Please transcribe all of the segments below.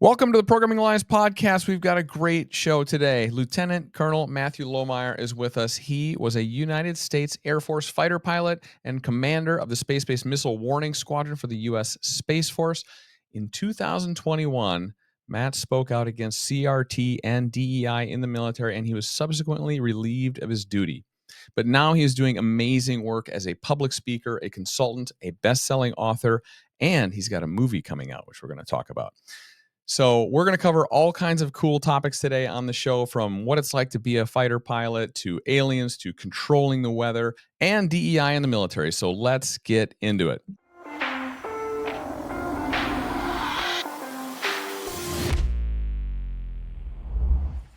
Welcome to the Programming Alliance podcast. We've got a great show today. Lt Col Matthew Lohmeier is with us. He was a United States Air Force fighter pilot and commander of the Space-Based Missile Warning Squadron for the U.S. Space Force. In 2021, Matt spoke out against CRT and DEI in the military, and he was subsequently relieved of his duty. But now he is doing amazing work as a public speaker, a consultant, a best-selling author, and he's got a movie coming out, which we're going to talk about. So we're going to cover all kinds of cool topics today on the show, from what it's like to be a fighter pilot, to aliens, to controlling the weather, and DEI in the military. So let's get into it.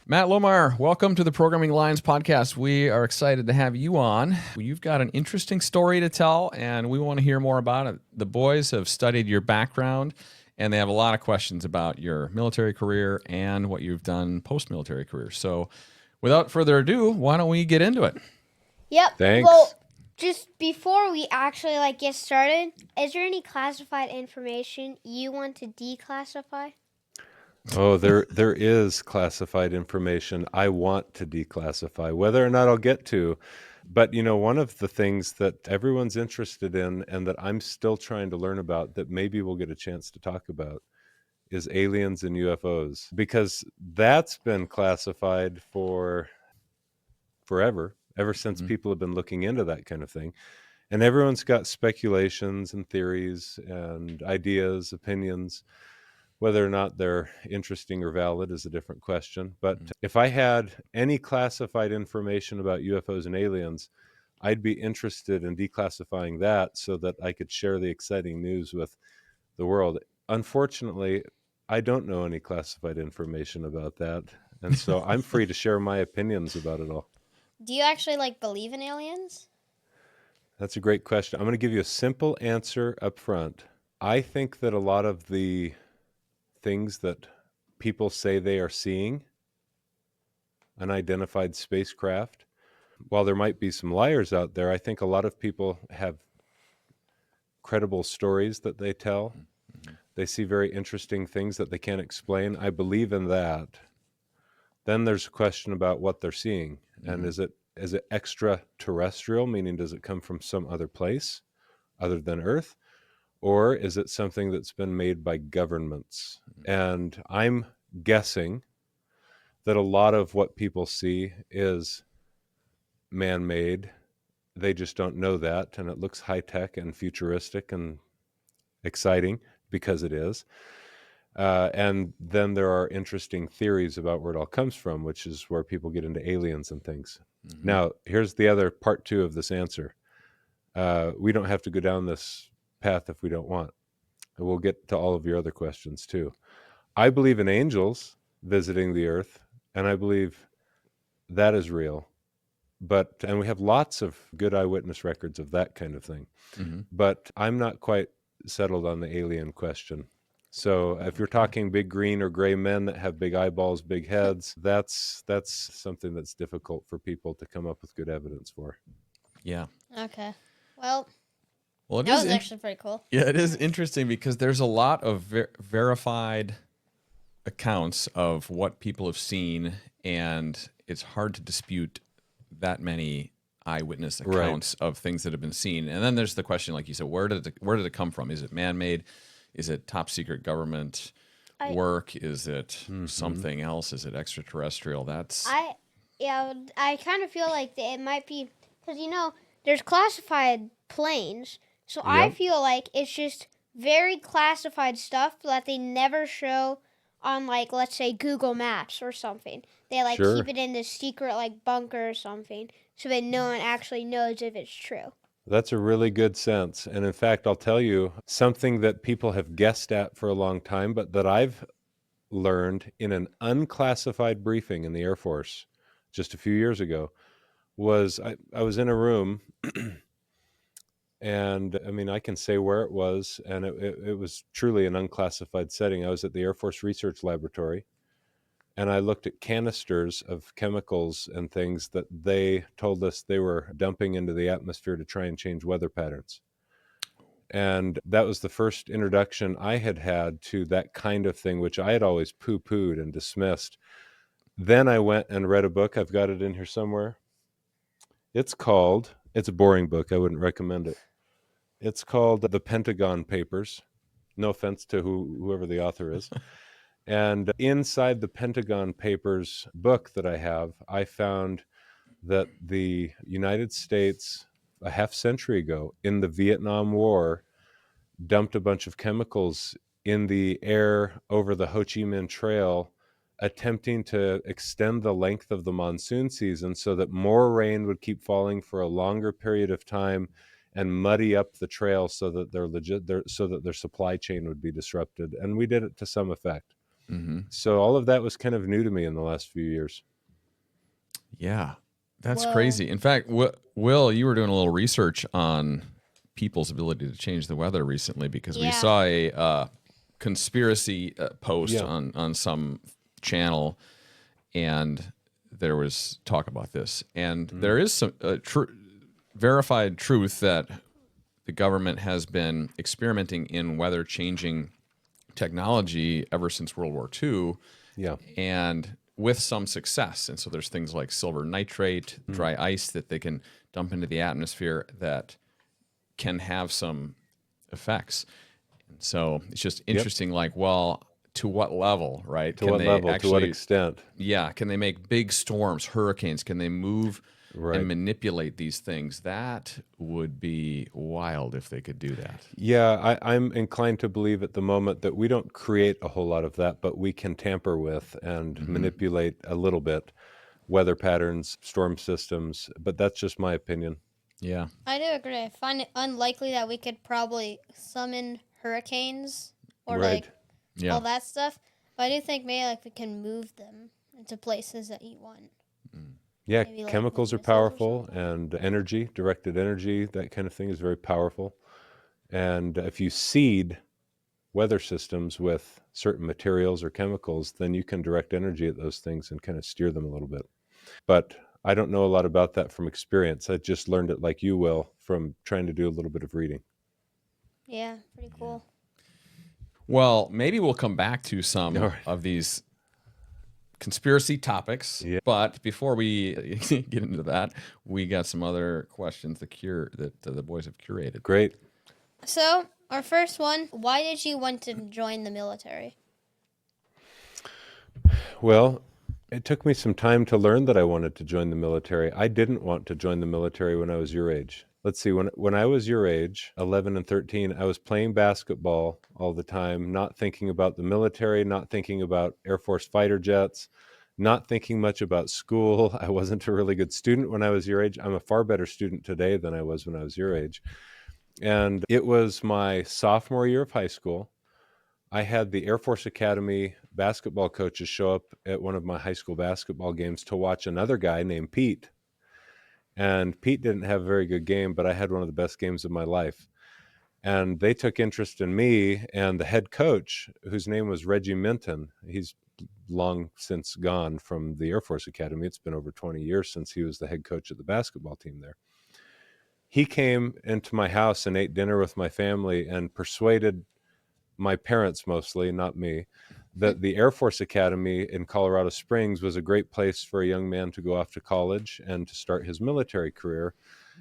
Matt Lohmeier, welcome to the Programming Alliance podcast. We are excited to have you on. You've got an interesting story to tell, and we want to hear more about it. The boys have studied your background, and they have a lot of questions about your military career and what you've done post-military career. So without further ado, why don't we get into it? Yep. Thanks. Well, just before we actually get started, is there any classified information you want to declassify? Oh, there is classified information I want to declassify, whether or not I'll get to. But, one of the things that everyone's interested in and that I'm still trying to learn about that maybe we'll get a chance to talk about is aliens and UFOs, because that's been classified for forever, ever since people have been looking into that kind of thing. And everyone's got speculations and theories and ideas, opinions. Whether or not they're interesting or valid is a different question. But if I had any classified information about UFOs and aliens, I'd be interested in declassifying that so that I could share the exciting news with the world. Unfortunately, I don't know any classified information about that. And so I'm free to share my opinions about it all. Do you actually believe in aliens? That's a great question. I'm going to give you a simple answer up front. I think that a lot of the things that people say they are seeing, unidentified spacecraft, while there might be some liars out there, I think a lot of people have credible stories that they tell. They see very interesting things that they can't explain. I believe in that. Then there's a question about what they're seeing. And is it extraterrestrial, meaning does it come from some other place other than Earth? Or is it something that's been made by governments? And I'm guessing that a lot of what people see is man-made. They just don't know that, and it looks high-tech and futuristic and exciting because it is. And then there are interesting theories about where it all comes from, which is where people get into aliens and things. Now, here's the other part two of this answer. We don't have to go down this path if we don't want. And we'll get to all of your other questions too. I believe in angels visiting the earth, and I believe that is real. And we have lots of good eyewitness records of that kind of thing. But I'm not quite settled on the alien question. So if you're talking big green or gray men that have big eyeballs, big heads, that's something that's difficult for people to come up with good evidence for. Yeah. Okay. Well, it that is was actually pretty cool. Yeah, it is interesting because there's a lot of verified accounts of what people have seen, and it's hard to dispute that many eyewitness accounts of things that have been seen. And then there's the question, like you said, where did it come from? Is it man-made? Is it top secret government work? Is it something else? Is it extraterrestrial? I kind of feel like it might be, because there's classified planes. So I feel like it's just very classified stuff that they never show on, let's say, Google Maps or something. They keep it in this secret bunker or something, so that no one actually knows if it's true. That's a really good sense. And in fact, I'll tell you something that people have guessed at for a long time, but that I've learned in an unclassified briefing in the Air Force just a few years ago was I was in a room and I can say where it was, and it was truly an unclassified setting. I was at the Air Force Research Laboratory, and I looked at canisters of chemicals and things that they told us they were dumping into the atmosphere to try and change weather patterns. And that was the first introduction I had had to that kind of thing, which I had always poo-pooed and dismissed. Then I went and read a book. I've got it in here somewhere. It's a boring book. I wouldn't recommend it. It's called The Pentagon Papers. No offense to whoever the author is. And inside the Pentagon Papers book that I have, I found that the United States, a half century ago, in the Vietnam War, dumped a bunch of chemicals in the air over the Ho Chi Minh Trail, attempting to extend the length of the monsoon season so that more rain would keep falling for a longer period of time and muddy up the trail so that their supply chain would be disrupted. And we did it to some effect. Mm-hmm. So all of that was kind of new to me in the last few years. Yeah, that's Whoa. crazy. In fact, Will, you were doing a little research on people's ability to change the weather recently because we Yeah. saw a conspiracy post Yeah. on some channel, and there was talk about this. And there is some verified truth that the government has been experimenting in weather changing technology ever since World War II. Yeah. And with some success. And so there's things like silver nitrate, dry ice that they can dump into the atmosphere that can have some effects. And so it's just interesting, like, well, to what level, right? To what level, to what extent? Yeah. Can they make big storms, hurricanes? Can they move Right. and manipulate these things? That would be wild if they could do that. Yeah, I'm inclined to believe at the moment that we don't create a whole lot of that, but we can tamper with and manipulate a little bit weather patterns, storm systems, but that's just my opinion. Yeah. I do agree. I find it unlikely that we could probably summon hurricanes or Right. Yeah. all that stuff. But I do think maybe like we can move them into places that you want. Yeah, Maybe like chemicals are missiles or powerful, and energy, directed energy, that kind of thing is very powerful. And if you seed weather systems with certain materials or chemicals, then you can direct energy at those things and kind of steer them a little bit. But I don't know a lot about that from experience. I just learned it like you will from trying to do a little bit of reading. Yeah, pretty cool. Well, maybe we'll come back to some All right. of these conspiracy topics. Yeah. But before we get into that, we got some other questions that the boys have curated. Great. So, our first one, why did you want to join the military? Well, it took me some time to learn that I wanted to join the military. I didn't want to join the military when I was your age. Let's see, when I was your age, 11 and 13, I was playing basketball all the time, not thinking about the military, not thinking about Air Force fighter jets, not thinking much about school. I wasn't a really good student when I was your age. I'm a far better student today than I was when I was your age. And it was my sophomore year of high school. I had the Air Force Academy basketball coaches show up at one of my high school basketball games to watch another guy named Pete. And Pete didn't have a very good game, but I had one of the best games of my life. And they took interest in me, and the head coach, whose name was Reggie Minton, he's long since gone from the Air Force Academy. It's been over 20 years since he was the head coach of the basketball team there. He came into my house and ate dinner with my family and persuaded my parents, mostly, not me, that the Air Force Academy in Colorado Springs was a great place for a young man to go off to college and to start his military career.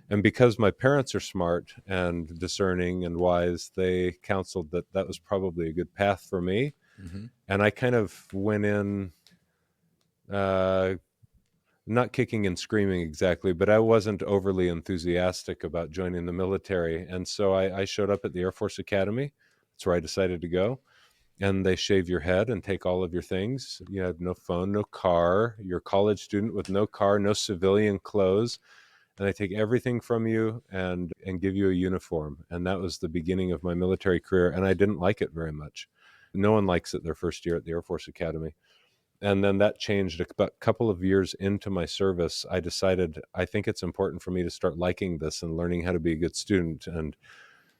And because my parents are smart and discerning and wise, they counseled that that was probably a good path for me. Mm-hmm. And I kind of went in, not kicking and screaming exactly, but I wasn't overly enthusiastic about joining the military. And so I showed up at the Air Force Academy. That's where I decided to go. And they shave your head and take all of your things. You have no phone, no car. You're a college student with no car, no civilian clothes. And they take everything from you and give you a uniform. And that was the beginning of my military career. And I didn't like it very much. No one likes it their first year at the Air Force Academy. And then that changed a couple of years into my service. I decided I think it's important for me to start liking this and learning how to be a good student. And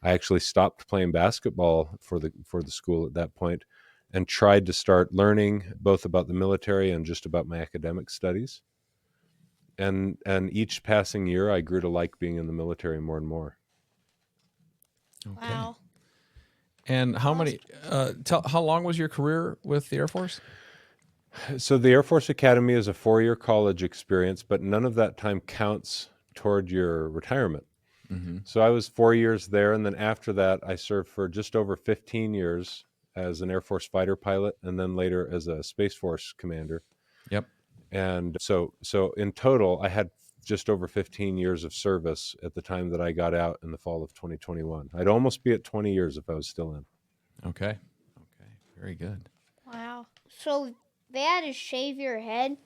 I actually stopped playing basketball for the school at that point and tried to start learning both about the military and just about my academic studies. And each passing year, I grew to like being in the military more and more. Okay. Wow. And how many? How long was your career with the Air Force? So the Air Force Academy is a 4-year college experience, but none of that time counts toward your retirement. Mm-hmm. So I was 4 years there, and then after that, I served for just over 15 years as an Air Force fighter pilot, and then later as a Space Force commander. Yep. And so in total, I had just over 15 years of service at the time that I got out in the fall of 2021. I'd almost be at 20 years if I was still in. Okay. Okay. Very good. Wow. So they had to shave your head?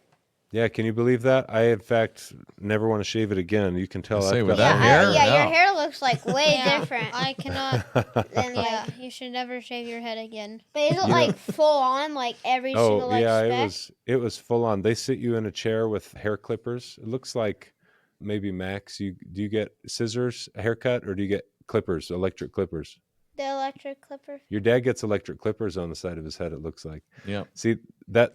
Yeah, can you believe that? I, in fact, never want to shave it again. You can tell I say, I've with got that hair? Yeah, Yeah. your hair looks like way Yeah, different. I cannot. Than Yeah, like, you should never shave your head again. but is it You know- like full on, like every single Oh like yeah, speck? it was full on. They sit you in a chair with hair clippers. It looks like maybe Max. Do you get scissors, a haircut, or do you get clippers, electric clippers? The electric clipper. Your dad gets electric clippers on the side of his head. It looks like. Yep. See that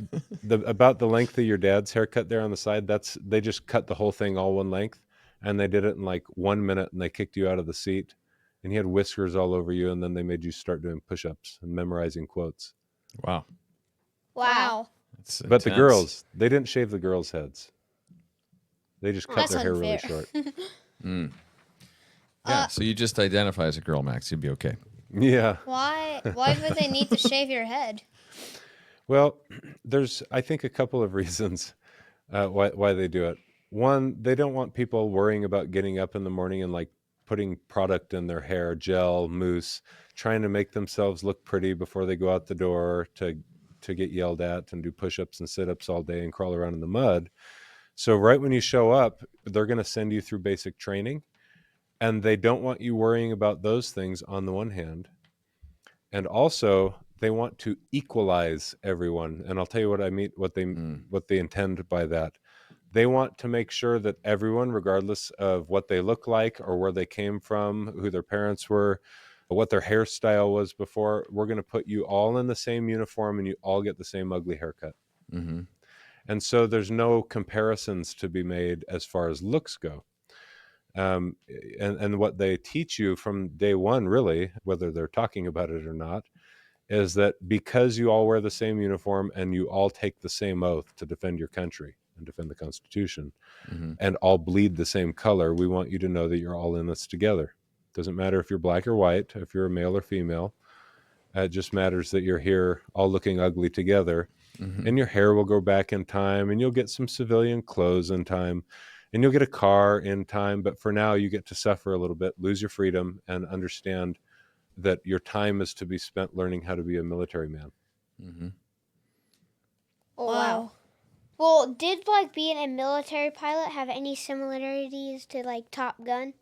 about the length of your dad's haircut there on the side. They just cut the whole thing all one length, and they did it in like 1 minute, and they kicked you out of the seat, and he had whiskers all over you, and then they made you start doing push-ups and memorizing quotes. Wow. Wow. That's But the intense. girls, they didn't shave the girls' heads. They just cut That's their hair really unfair. short. Mm. Yeah. So you just identify as a girl, Max. You'd be okay. Yeah. Why would they need to shave your head? Well, there's, I think, a couple of reasons why they do it. One, they don't want people worrying about getting up in the morning and like putting product in their hair, gel, mousse, trying to make themselves look pretty before they go out the door to get yelled at and do push-ups and sit-ups all day and crawl around in the mud. So right when you show up, they're going to send you through basic training, and they don't want you worrying about those things on the one hand. And also, they want to equalize everyone. And I'll tell you what I mean, what they intend by that. They want to make sure that everyone, regardless of what they look like or where they came from, who their parents were, what their hairstyle was before, we're going to put you all in the same uniform and you all get the same ugly haircut. Mm-hmm. And so there's no comparisons to be made as far as looks go. And what they teach you from day one, really, whether they're talking about it or not, is that because you all wear the same uniform and you all take the same oath to defend your country and defend the Constitution, Mm-hmm. and all bleed the same color, we want you to know that you're all in this together. Doesn't matter if you're black or white, if you're a male or female. It just matters that you're here all looking ugly together. Mm-hmm. And your hair will grow back in time, and you'll get some civilian clothes in time, and you'll get a car in time. But for now, you get to suffer a little bit, lose your freedom, and understand that your time is to be spent learning how to be a military man. Mm-hmm. Oh, wow. Well, did like being a military pilot have any similarities to like Top Gun?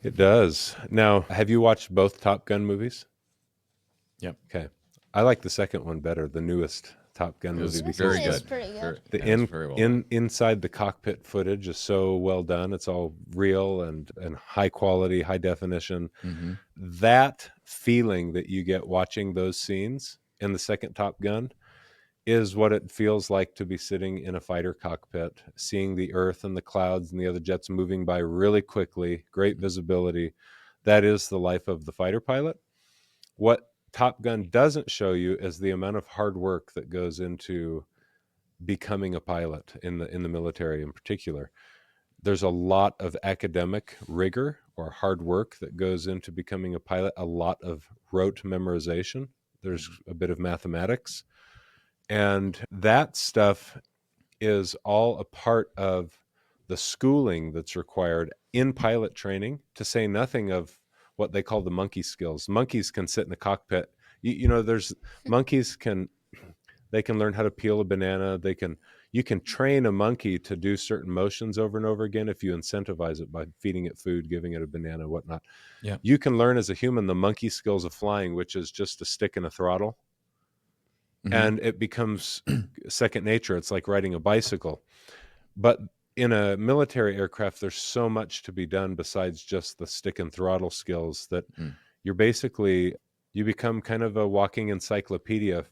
It does. Now, have you watched both Top Gun movies? Yep. Okay. I like the second one better, the newest Top Gun It was movie. very This is good. pretty good. Very well Inside the cockpit footage is so well done. It's all real and high quality, high definition. Mm-hmm. That feeling that you get watching those scenes in the second Top Gun is what it feels like to be sitting in a fighter cockpit, seeing the earth and the clouds and the other jets moving by really quickly, great visibility. That is the life of the fighter pilot. What Top Gun doesn't show you is the amount of hard work that goes into becoming a pilot in the military in particular. There's a lot of academic rigor or hard work that goes into becoming a pilot, a lot of rote memorization. There's a bit of mathematics. And that stuff is all a part of the schooling that's required in pilot training, to say nothing of what they call the monkey skills. Monkeys can sit in the cockpit. There's monkeys they can learn how to peel a banana. You can train a monkey to do certain motions over and over again if you incentivize it by feeding it food, giving it a banana, whatnot. Yeah. You can learn as a human the monkey skills of flying, which is just a stick and a throttle. Mm-hmm. And it becomes second nature. It's like riding a bicycle. But in a military aircraft, there's so much to be done besides just the stick and throttle skills that you become kind of a walking encyclopedia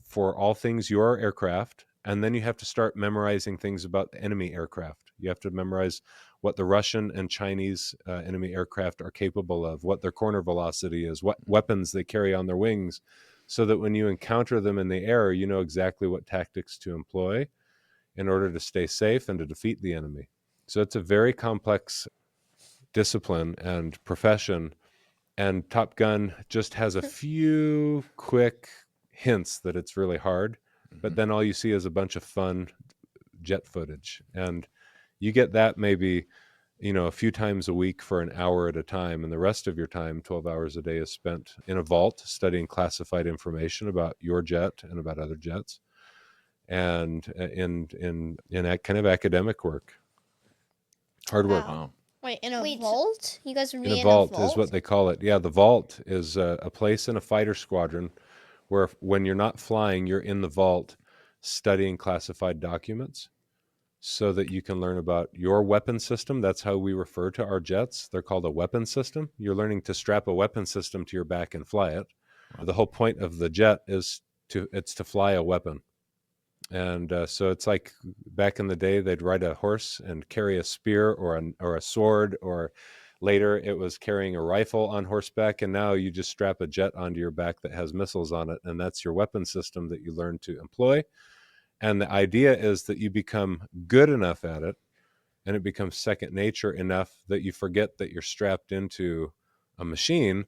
for all things your aircraft. And then you have to start memorizing things about the enemy aircraft. You have to memorize what the Russian and Chinese enemy aircraft are capable of, what their corner velocity is, what weapons they carry on their wings, so that when you encounter them in the air, you know exactly what tactics to employ in order to stay safe and to defeat the enemy. So it's a very complex discipline and profession, and Top Gun just has a few quick hints that it's really hard, but then all you see is a bunch of fun jet footage, and you get that maybe a few times a week for an hour at a time, and the rest of your time, 12 hours a day, is spent in a vault studying classified information about your jet and about other jets, and in that kind of academic work, hard work. Wow. Wait, in a Wait, vault? You guys would In be a vault is what vault? they call it. Yeah, the vault is a place in a fighter squadron where when you're not flying, you're in the vault studying classified documents so that you can learn about your weapon system. That's how we refer to our jets. They're called a weapon system. You're learning to strap a weapon system to your back and fly it. Wow. The whole point of the jet is to fly a weapon. And so it's like back in the day, they'd ride a horse and carry a spear or a sword, or later it was carrying a rifle on horseback. And now you just strap a jet onto your back that has missiles on it. And that's your weapon system that you learn to employ. And the idea is that you become good enough at it, and it becomes second nature enough that you forget that you're strapped into a machine.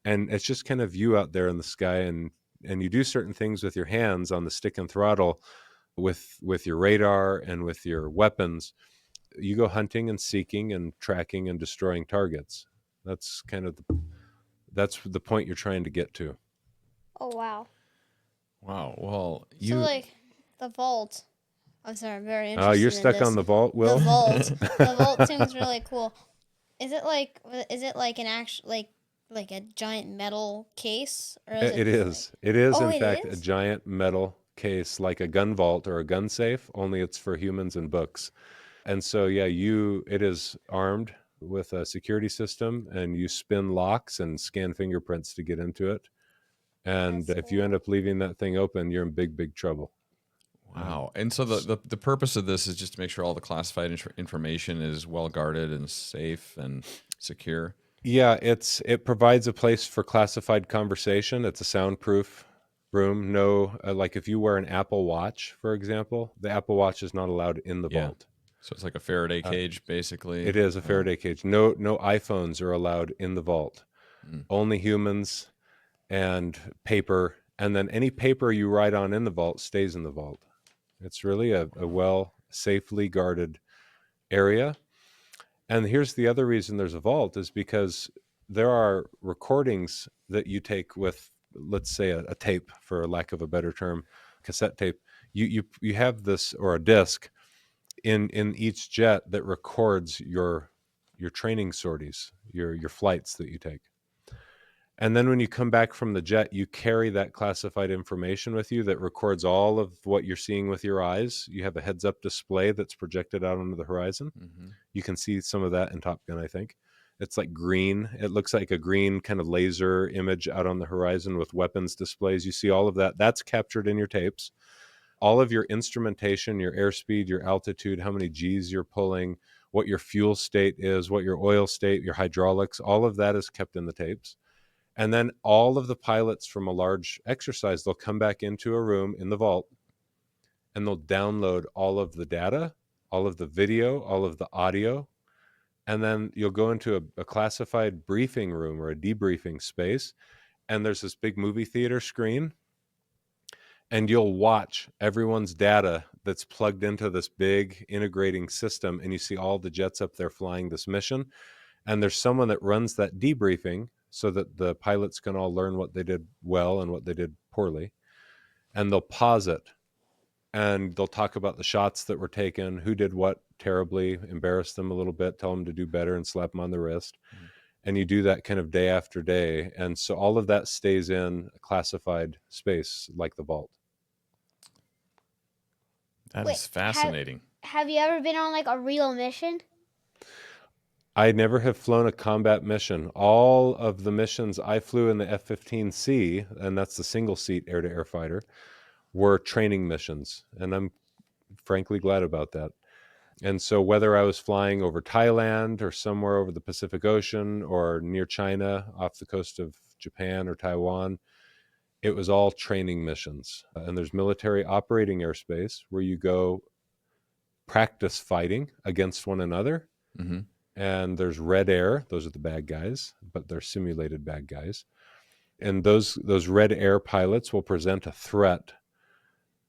And it's just kind of you out there in the sky, and you do certain things with your hands on the stick and throttle, with your radar and with your weapons. You go hunting and seeking and tracking and destroying targets. That's kind of that's the point you're trying to get to. Oh wow. Wow. Well, So, like, the vault. I'm sorry, I'm very You're interested in stuck this. on the vault, Will? The vault. The vault seems really cool. Is it like an actual, like a giant metal case? Or is It is. It is, Oh, in it fact, a is? giant metal case, like a gun vault or a gun safe, only it's for humans and books. And so, yeah, it is armed with a security system, and you spin locks and scan fingerprints to get into it. And That's if you end up leaving that thing open, you're in big, big trouble. wow. And so the purpose of this is just to make sure all the classified information is well guarded and safe and secure. Yeah, it provides a place for classified conversation. It's a soundproof room. No, like if you wear an Apple Watch, for example, the Apple Watch is not allowed in the Yeah. vault. So it's like a Faraday cage, basically. It is a Faraday cage. No iPhones are allowed in the vault. Only humans and paper, and then any paper you write on in the vault stays in the vault. It's really a well, safely guarded area. And here's the other reason there's a vault, is because there are recordings that you take with, let's say, a tape, for lack of a better term, cassette tape. You have this, or a disc, in each jet that records your training sorties, your flights that you take. And then when you come back from the jet, you carry that classified information with you that records all of what you're seeing with your eyes. You have a heads-up display that's projected out onto the horizon. Mm-hmm. You can see some of that in Top Gun, I think. It's like green. It looks like a green kind of laser image out on the horizon with weapons displays. You see all of that. That's captured in your tapes. All of your instrumentation, your airspeed, your altitude, how many Gs you're pulling, what your fuel state is, what your oil state, your hydraulics, all of that is kept in the tapes. And then all of the pilots from a large exercise, they'll come back into a room in the vault, and they'll download all of the data, all of the video, all of the audio. And then you'll go into a classified briefing room or a debriefing space, and there's this big movie theater screen, and you'll watch everyone's data that's plugged into this big integrating system, and you see all the jets up there flying this mission. And there's someone that runs that debriefing so that the pilots can all learn what they did well and what they did poorly. And they'll pause it, and they'll talk about the shots that were taken, who did what terribly, embarrass them a little bit, tell them to do better, and slap them on the wrist. Mm-hmm. And you do that kind of day after day. And so all of that stays in a classified space like the vault. That is fascinating. Have you ever been on like a real mission? I never have flown a combat mission. All of the missions I flew in the F-15C, and that's the single-seat air-to-air fighter, were training missions. And I'm frankly glad about that. And so whether I was flying over Thailand or somewhere over the Pacific Ocean or near China off the coast of Japan or Taiwan, it was all training missions. And there's military operating airspace where you go practice fighting against one another. Mm-hmm. And there's red air. Those are the bad guys, but they're simulated bad guys. And those red air pilots will present a threat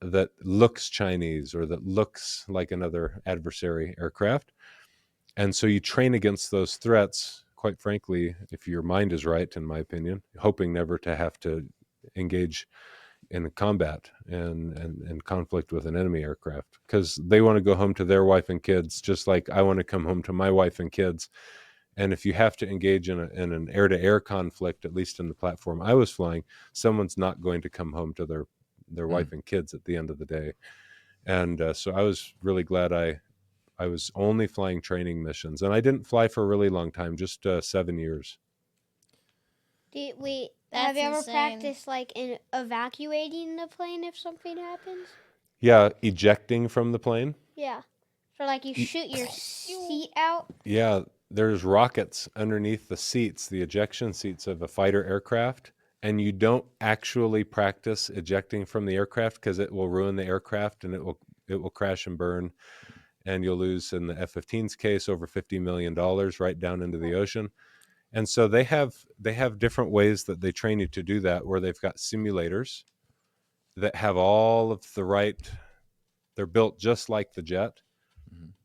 that looks Chinese or that looks like another adversary aircraft. And so you train against those threats, quite frankly, if your mind is right, in my opinion, hoping never to have to engage in combat and conflict with an enemy aircraft, because they want to go home to their wife and kids, just like I want to come home to my wife and kids. And if you have to engage in an air-to-air conflict, at least in the platform I was flying, someone's not going to come home to their wife and kids at the end of the day. And so I was really glad I was only flying training missions, and I didn't fly for a really long time, just 7 years. Have you ever insane. practiced like in evacuating the plane if something happens? Yeah, ejecting from the plane. Yeah. So like you shoot your seat out? Yeah, there's rockets underneath the seats, the ejection seats of a fighter aircraft, and you don't actually practice ejecting from the aircraft because it will ruin the aircraft and it will crash and burn, and you'll lose, in the F-15's case, over $50 million right down into the ocean. And so they have different ways that they train you to do that, where they've got simulators that have all of the right, they're built just like the jet.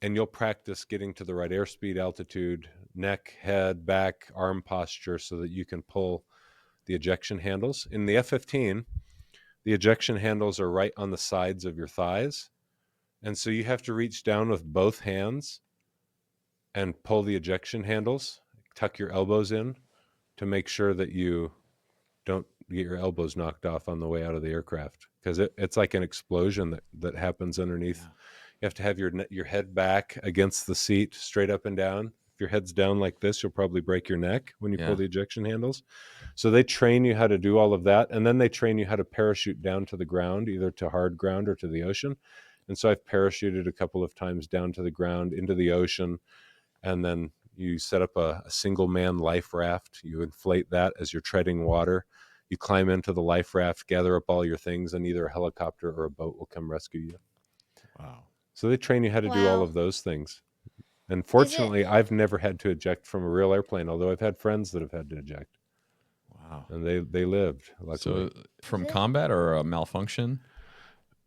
And you'll practice getting to the right airspeed, altitude, neck, head, back, arm posture, so that you can pull the ejection handles. In the F-15, the ejection handles are right on the sides of your thighs. And so you have to reach down with both hands and pull the ejection handles, tuck your elbows in to make sure that you don't get your elbows knocked off on the way out of the aircraft, because it's like an explosion that happens underneath. Yeah. You have to have your head back against the seat, straight up and down. If your head's down like this, you'll probably break your neck when you pull the ejection handles. So they train you how to do all of that, and then they train you how to parachute down to the ground, either to hard ground or to the ocean. And so I've parachuted a couple of times down to the ground, into the ocean, and then you set up a single man life raft. You inflate that as you're treading water. You climb into the life raft, gather up all your things, and either a helicopter or a boat will come rescue you. Wow. So they train you how to do all of those things. And fortunately, I've never had to eject from a real airplane, although I've had friends that have had to eject. Wow. And they lived, luckily. So from combat or a malfunction?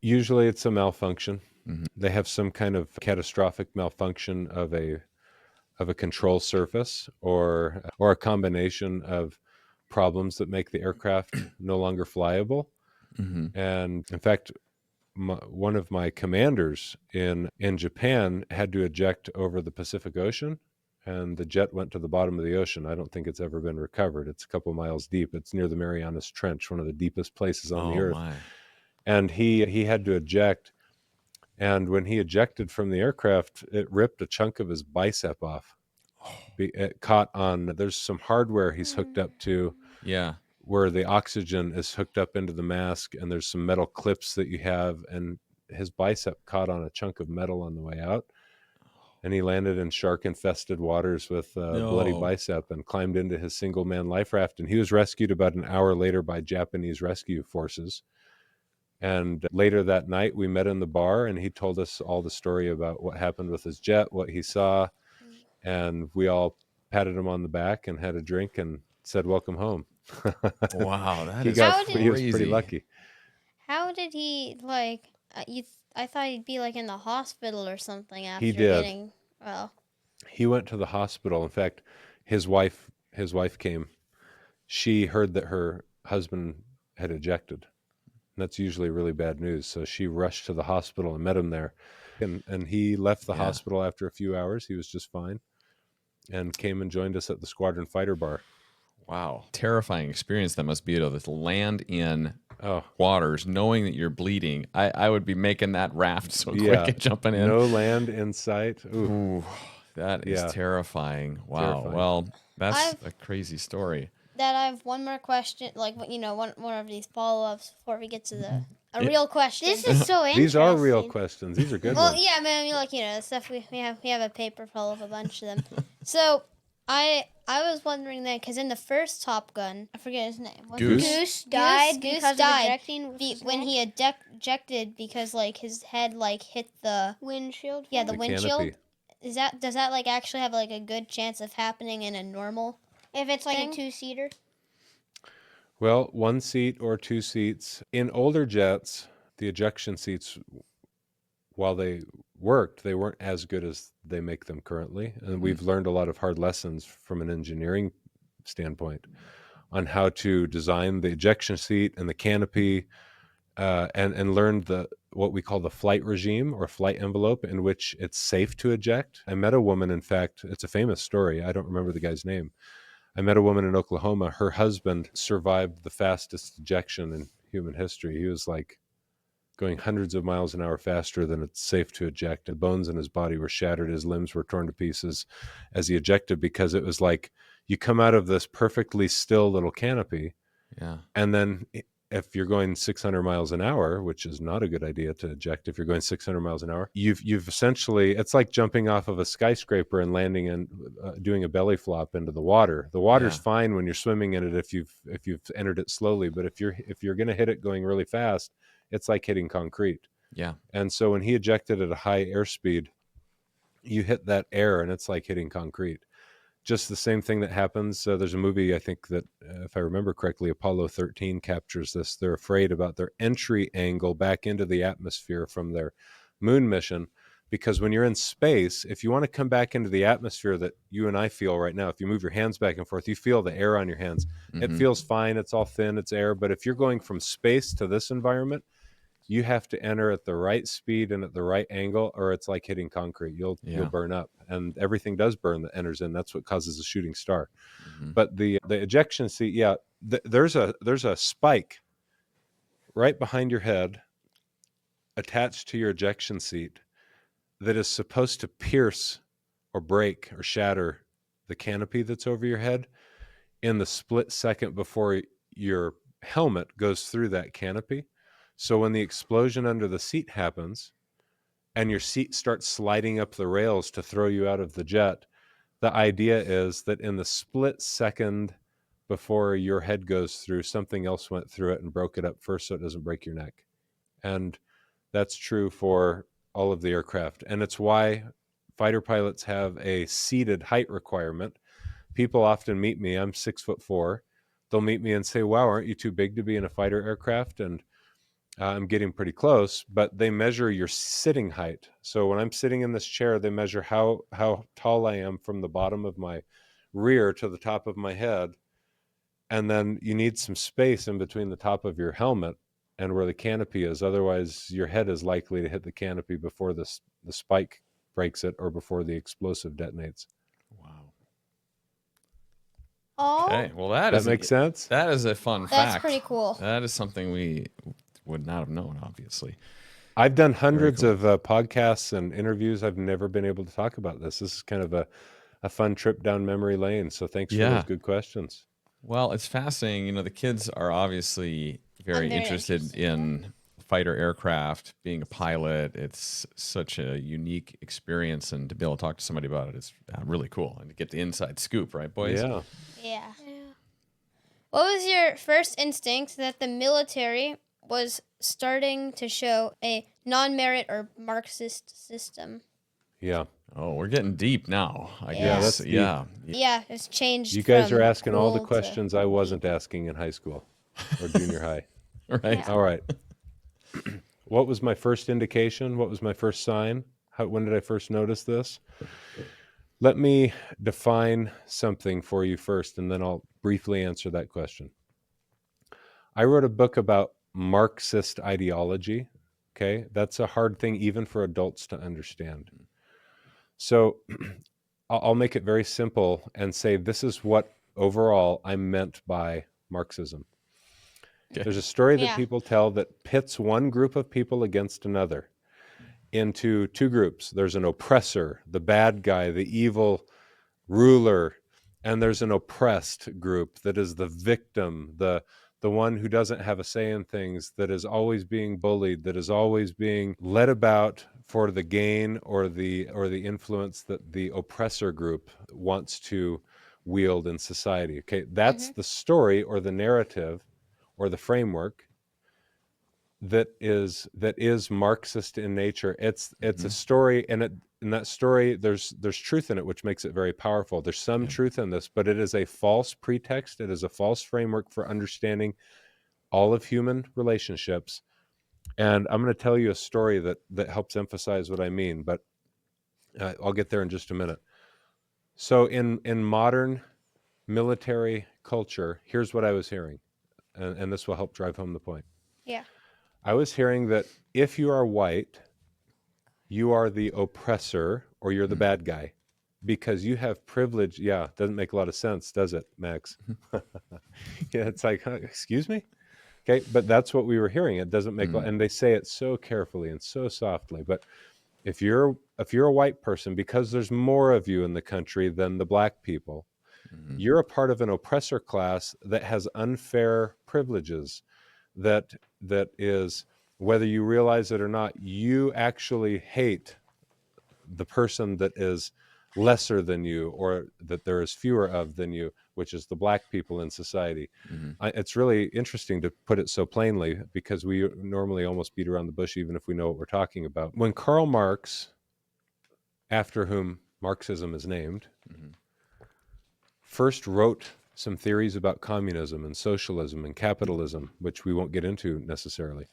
Usually it's a malfunction. Mm-hmm. They have some kind of catastrophic malfunction of a control surface, or a combination of problems that make the aircraft no longer flyable. Mm-hmm. And in fact, one of my commanders in Japan had to eject over the Pacific Ocean, and the jet went to the bottom of the ocean. I don't think it's ever been recovered. It's a couple miles deep. It's near the Marianas Trench, one of the deepest places on the earth. My. And he had to eject, and when he ejected from the aircraft, it ripped a chunk of his bicep off. It caught on, there's some hardware he's hooked up to. Yeah. Where the oxygen is hooked up into the mask, and there's some metal clips that you have, and his bicep caught on a chunk of metal on the way out, and he landed in shark-infested waters with a bloody bicep and climbed into his single-man life raft, and he was rescued about an hour later by Japanese rescue forces. And later that night, we met in the bar, and he told us all the story about what happened with his jet, what he saw, and we all patted him on the back and had a drink and said, "Welcome home." Wow, that he is crazy. He was crazy. pretty lucky. How did he I thought he'd be like in the hospital or something after He did. getting. Well, he went to the hospital. In fact, his wife came. She heard that her husband had ejected. And that's usually really bad news. So she rushed to the hospital and met him there. And he left the hospital after a few hours. He was just fine, and came and joined us at the Squadron Fighter Bar. Wow. Terrifying experience that must be to land in waters knowing that you're bleeding. I would be making that raft so quick and jumping in. No land in sight. Ooh, that is terrifying. Wow. Terrifying. Well, that's a crazy story. that I have one more question, like, one more of these follow-ups before we get to a real question. This is so interesting. These are real questions. These are good Well, ones. yeah, I mean, like, the stuff we have a paper full of a bunch of them. So, I was wondering that because in the first Top Gun, I forget his name. What's Goose. Goose died Goose because died of ejecting with his when neck. he ejected because like his head like hit the windshield. the The windshield. canopy. Does that like actually have like a good chance of happening in a normal? If it's like thing? a 2-seater. Well, 1 seat or 2 seats. In older jets, the ejection seats, while they worked, they weren't as good as they make them currently. And we've learned a lot of hard lessons from an engineering standpoint on how to design the ejection seat and the canopy, and learned what we call the flight regime or flight envelope in which it's safe to eject. I met a woman, in fact, it's a famous story. I don't remember the guy's name. I met a woman in Oklahoma. Her husband survived the fastest ejection in human history. He was like going hundreds of miles an hour faster than it's safe to eject. The bones in his body were shattered. His limbs were torn to pieces as he ejected, because it was like you come out of this perfectly still little canopy. Yeah. And then if you're going 600 miles an hour, which is not a good idea to eject if you're going 600 miles an hour, you've essentially, it's like jumping off of a skyscraper and landing and doing a belly flop into the water. The water's fine when you're swimming in it if you've entered it slowly, but if you're going to hit it going really fast, it's like hitting concrete. Yeah. And so when he ejected at a high airspeed, you hit that air and it's like hitting concrete. Just the same thing that happens. There's a movie, I think that, if I remember correctly, Apollo 13 captures this. They're afraid about their entry angle back into the atmosphere from their moon mission, because when you're in space, if you want to come back into the atmosphere that you and I feel right now, if you move your hands back and forth, you feel the air on your hands. It feels fine. It's all thin. It's air. But if you're going from space to this environment, you have to enter at the right speed and at the right angle, or it's like hitting concrete. You'll burn up, and everything does burn that enters in. That's what causes a shooting star. But the ejection seat, there's a spike right behind your head attached to your ejection seat that is supposed to pierce or break or shatter the canopy that's over your head in the split second before your helmet goes through that canopy. So when the explosion under the seat happens and your seat starts sliding up the rails to throw you out of the jet, the idea is that in the split second before your head goes through, something else went through it and broke it up first so it doesn't break your neck. And that's true for all of the aircraft. And it's why fighter pilots have a seated height requirement. People often meet me. I'm 6'4". They'll meet me and say, "Wow, aren't you too big to be in a fighter aircraft?" And I'm getting pretty close, but they measure your sitting height. So when I'm sitting in this chair, they measure how tall I am from the bottom of my rear to the top of my head. And then you need some space in between the top of your helmet and where the canopy is. Otherwise, your head is likely to hit the canopy before the spike breaks it or before the explosive detonates. Wow. Oh. Okay. Well, that makes sense? That is a fun fact. That's pretty cool. That is something we would not have known, obviously. I've done hundreds of podcasts and interviews. I've never been able to talk about this. This is kind of a fun trip down memory lane. So thanks for those good questions. Well, it's fascinating. The kids are obviously very interested in fighter aircraft, being a pilot. It's such a unique experience, and to be able to talk to somebody about it is really cool, and to get the inside scoop, right, boys? Yeah. What was your first instinct that the military was starting to show a non-merit or Marxist system? Yeah. Oh, we're getting deep now, I Yeah, guess. that's deep. Yeah, it's changed. You guys from are asking all the cool questions I wasn't asking in high school or junior high. Right. Yeah. All right. What was my first indication? What was my first sign? When did I first notice this? Let me define something for you first, and then I'll briefly answer that question. I wrote a book about Marxist ideology. Okay. That's a hard thing even for adults to understand. So I'll make it very simple and say this is what overall I meant by Marxism. Okay. There's a story that people tell that pits one group of people against another into two groups. There's an oppressor, the bad guy, the evil ruler, and there's an oppressed group that is the victim, the one who doesn't have a say in things, that is always being bullied, that is always being led about for the gain or the influence that the oppressor group wants to wield in society. Okay, that's the story or the narrative or the framework that is Marxist in nature. It's a story, and in that story there's truth in it, which makes it very powerful. There's some truth in this, but it is a false pretext. It is a false framework for understanding all of human relationships. And I'm going to tell you a story that helps emphasize what I mean, but I'll get there in just a minute. So in modern military culture, here's what I was hearing, and this will help drive home the point. Yeah. I was hearing that if you are white, you are the oppressor or you're the bad guy because you have privilege. Yeah, doesn't make a lot of sense, does it, Max? Yeah, it's like, excuse me? Okay, but that's what we were hearing. It doesn't make, and they say it so carefully and so softly. But if you're a white person, because there's more of you in the country than the black people, you're a part of an oppressor class that has unfair privileges. That is, whether you realize it or not, you actually hate the person that is lesser than you, or that there is fewer of than you, which is the black people in society. It's really interesting to put it so plainly, because we normally almost beat around the bush even if we know what we're talking about. When Karl Marx, after whom Marxism is named, first wrote some theories about communism and socialism and capitalism, which we won't get into necessarily,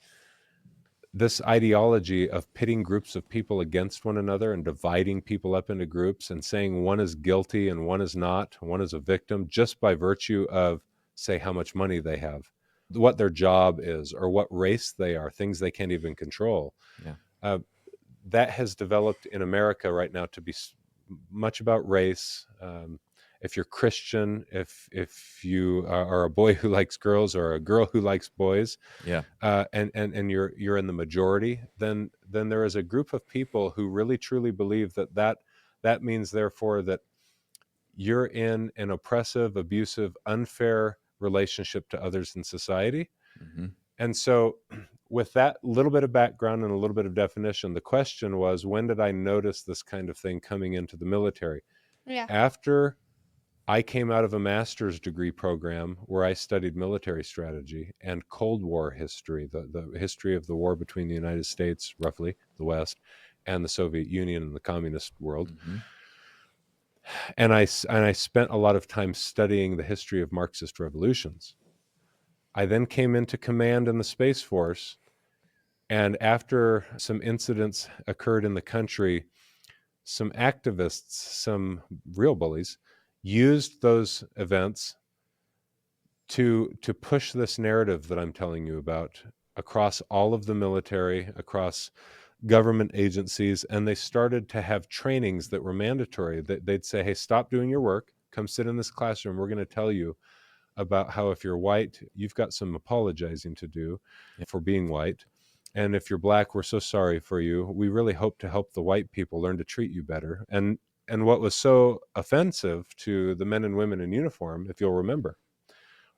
this ideology of pitting groups of people against one another and dividing people up into groups and saying one is guilty and one is not, one is a victim, just by virtue of, say, how much money they have, what their job is, or what race they are, things they can't even control. That has developed in America right now to be much about race. If you're Christian, if you are a boy who likes girls or a girl who likes boys, and you're in the majority, then there is a group of people who really truly believe that means therefore that you're in an oppressive, abusive, unfair relationship to others in society. And so with that little bit of background and a little bit of definition, the question was, when did I notice this kind of thing coming into the military? After I came out of a master's degree program where I studied military strategy and Cold War history, the history of the war between the United States, roughly, the West, and the Soviet Union and the communist world. And I spent a lot of time studying the history of Marxist revolutions. I then came into command in the Space Force, and after some incidents occurred in the country, some activists, some real bullies, used those events to push this narrative that I'm telling you about across all of the military, across government agencies, and they started to have trainings that were mandatory. They'd say, hey, stop doing your work, come sit in this classroom, we're going to tell you about how if you're white, you've got some apologizing to do for being white. And if you're black, we're so sorry for you. We really hope to help the white people learn to treat you better. And what was so offensive to the men and women in uniform, if you'll remember,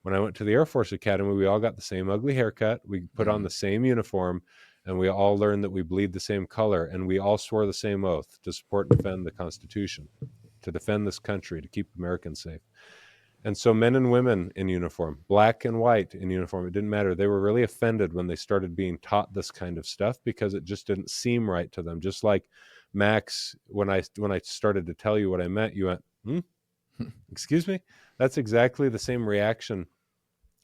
when I went to the Air Force Academy, we all got the same ugly haircut. We put on the same uniform, and we all learned that we bleed the same color, and we all swore the same oath to support and defend the Constitution, to defend this country, to keep Americans safe. And so men and women in uniform, black and white in uniform, it didn't matter. They were really offended when they started being taught this kind of stuff because it just didn't seem right to them. Just like Max, when I started to tell you what I meant, you went, excuse me? That's exactly the same reaction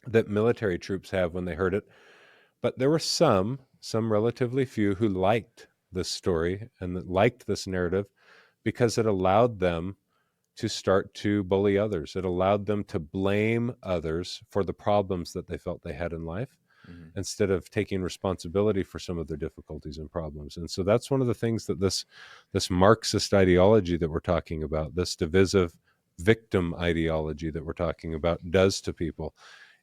that military troops have when they heard it. But there were some relatively few, who liked this story and that liked this narrative because it allowed them to start to bully others. It allowed them to blame others for the problems that they felt they had in life, instead of taking responsibility for some of their difficulties and problems. And so that's one of the things that this Marxist ideology that we're talking about, this divisive victim ideology that we're talking about, does to people.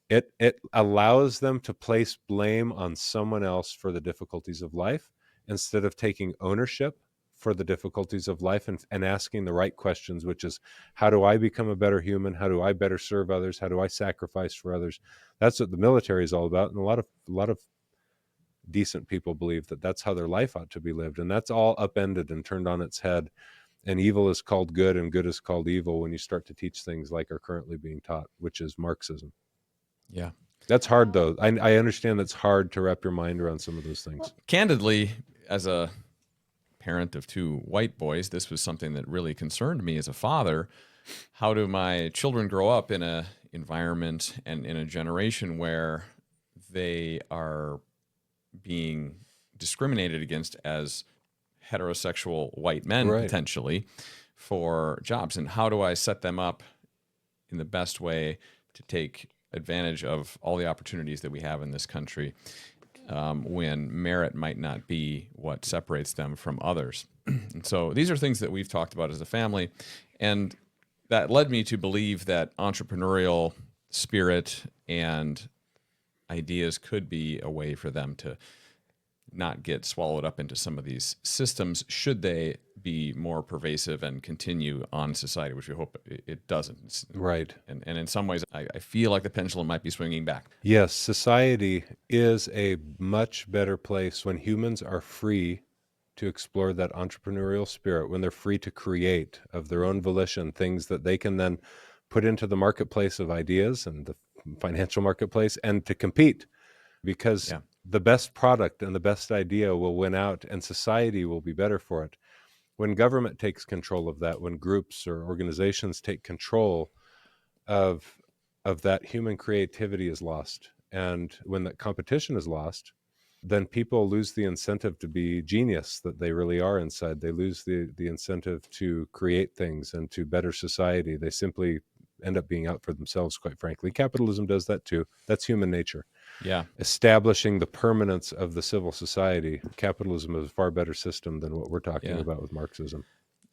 It allows them to place blame on someone else for the difficulties of life instead of taking ownership for the difficulties of life and asking the right questions, which is, how do I become a better human? How do I better serve others? How do I sacrifice for others? That's what the military is all about. And a lot of decent people believe that that's how their life ought to be lived. And that's all upended and turned on its head. And evil is called good and good is called evil when you start to teach things like are currently being taught, which is Marxism. Yeah. That's hard, though. I understand that's hard to wrap your mind around some of those things. Candidly, as a parent of 2 white boys, this was something that really concerned me as a father. How do my children grow up in a environment and in a generation where they are being discriminated against as heterosexual white men, Right. potentially, for jobs? And how do I set them up in the best way to take advantage of all the opportunities that we have in this country, when merit might not be what separates them from others? And so these are things that we've talked about as a family, and that led me to believe that entrepreneurial spirit and ideas could be a way for them to not get swallowed up into some of these systems, should they be more pervasive and continue on society, which we hope it doesn't. Right. And in some ways, I feel like the pendulum might be swinging back. Yes, society is a much better place when humans are free to explore that entrepreneurial spirit, when they're free to create of their own volition things that they can then put into the marketplace of ideas and the financial marketplace and to compete, because the best product and the best idea will win out and society will be better for it. When government takes control of that, when groups or organizations take control of that, human creativity is lost. And when that competition is lost, then people lose the incentive to be genius that they really are inside. They lose the incentive to create things and to better society. They simply end up being out for themselves, quite frankly. Capitalism does that too. That's human nature. Yeah. Establishing the permanence of the civil society. Capitalism is a far better system than what we're talking about with Marxism.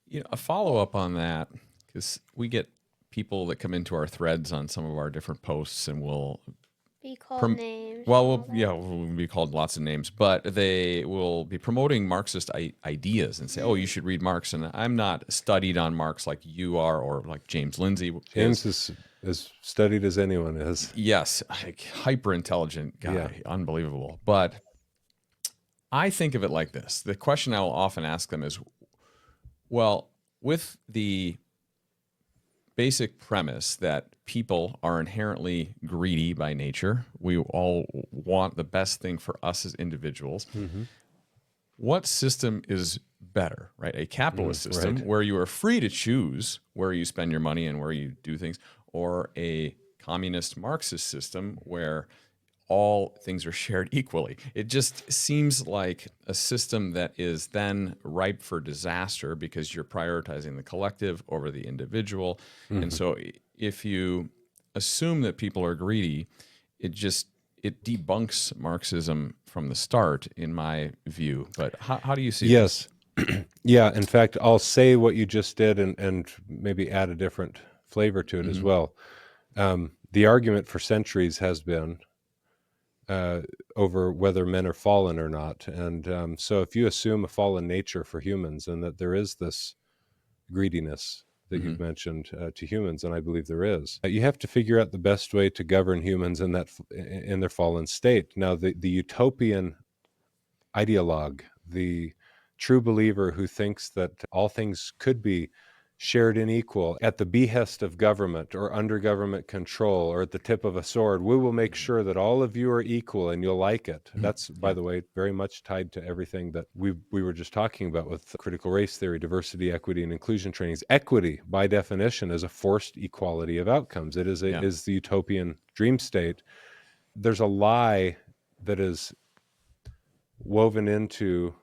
You know, a follow-up on that, because we get people that come into our threads on some of our different posts and will be called names. Well, we'll be called lots of names, but they will be promoting Marxist ideas and say, "Oh, you should read Marx." And I'm not studied on Marx like you are, or like James Lindsay. James is as studied as anyone is. Yes, like, hyper intelligent guy, unbelievable. But I think of it like this: the question I will often ask them is, well, with the basic premise that people are inherently greedy by nature, we all want the best thing for us as individuals. Mm-hmm. What system is better, right? A capitalist system where you are free to choose where you spend your money and where you do things, or a communist Marxist system where all things are shared equally. It just seems like a system that is then ripe for disaster because you're prioritizing the collective over the individual. Mm-hmm. And so if you assume that people are greedy, it debunks Marxism from the start, in my view. But how do you see this? Yeah, in fact, I'll say what you just did and maybe add a different flavor to it as well. The argument for centuries has been over whether men are fallen or not. And so if you assume a fallen nature for humans and that there is this greediness that you've mentioned to humans, and I believe there is, you have to figure out the best way to govern humans in their fallen state. Now, the utopian ideologue, the true believer who thinks that all things could be shared and equal at the behest of government or under government control or at the tip of a sword, we will make sure that all of you are equal and you'll like it. That's, by the way, very much tied to everything that we were just talking about with critical race theory, diversity, equity, and inclusion trainings. Equity, by definition, is a forced equality of outcomes. It is the utopian dream state. There's a lie that is woven into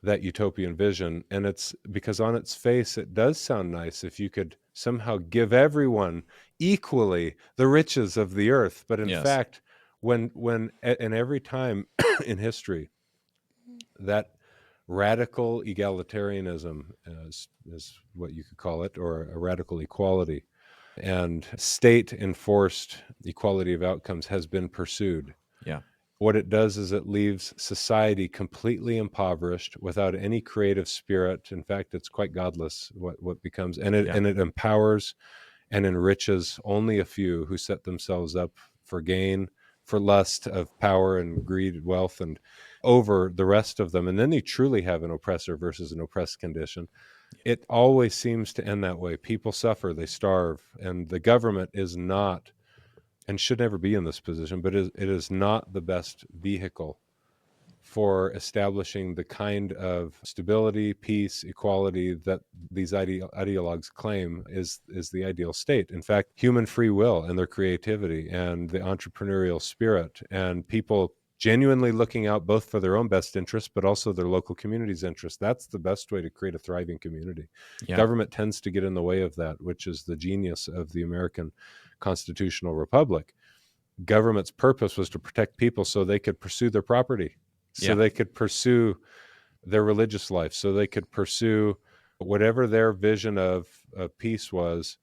that utopian vision, and it's because on its face it does sound nice if you could somehow give everyone equally the riches of the earth, but in fact, when and every time in history that radical egalitarianism is what you could call it, or a radical equality and state enforced equality of outcomes has been pursued, what it does is it leaves society completely impoverished without any creative spirit. In fact, it's quite godless what becomes, and it empowers and enriches only a few who set themselves up for gain, for lust of power and greed, wealth, and over the rest of them. And then you truly have an oppressor versus an oppressed condition. It always seems to end that way. People suffer, they starve, and the government is not, and should never be in this position, but it is not the best vehicle for establishing the kind of stability, peace, equality that these ideologues claim is the ideal state. In fact, human free will and their creativity and the entrepreneurial spirit and people genuinely looking out both for their own best interest, but also their local community's interest. That's the best way to create a thriving community. Yeah. Government tends to get in the way of that, which is the genius of the American constitutional republic. Government's purpose was to protect people so they could pursue their property, so they could pursue their religious life, so they could pursue whatever their vision of peace was.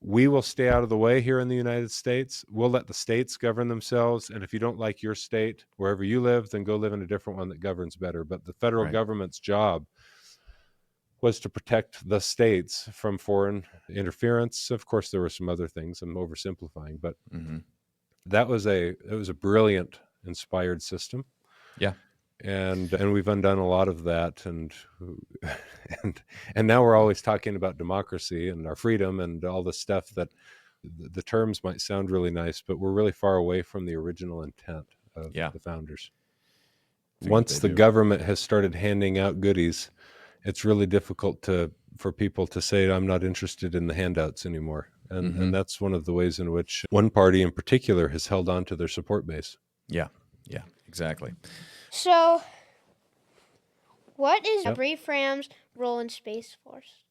We will stay out of the way here in the United States. We'll let the states govern themselves. And if you don't like your state, wherever you live, then go live in a different one that governs better. But the federal government's job was to protect the states from foreign interference. Of course, there were some other things. I'm oversimplifying, but it was a brilliant, inspired system. Yeah. And we've undone a lot of that, and now we're always talking about democracy and our freedom and all the stuff that the terms might sound really nice, but we're really far away from the original intent of the founders. Once the government has started handing out goodies, it's really difficult for people to say, I'm not interested in the handouts anymore. And that's one of the ways in which one party in particular has held on to their support base. Yeah, exactly. So, what is Bree Fram's role in Space Force?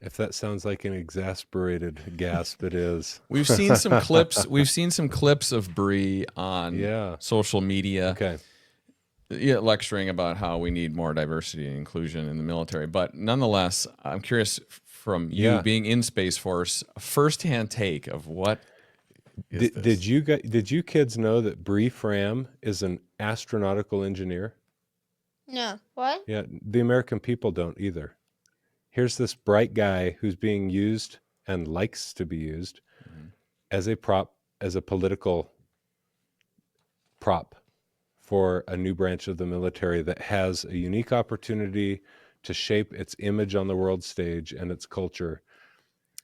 If that sounds like an exasperated gasp, it is. We've seen some clips. We've seen some clips of Bree on social media. Okay. Lecturing about how we need more diversity and inclusion in the military. But nonetheless, I'm curious from you being in Space Force, a firsthand take of what is this? Did you kids know that Bree Fram is an astronautical engineer? No. What? Yeah, the American people don't either. Here's this bright guy who's being used and likes to be used as a prop, as a political prop for a new branch of the military that has a unique opportunity to shape its image on the world stage and its culture.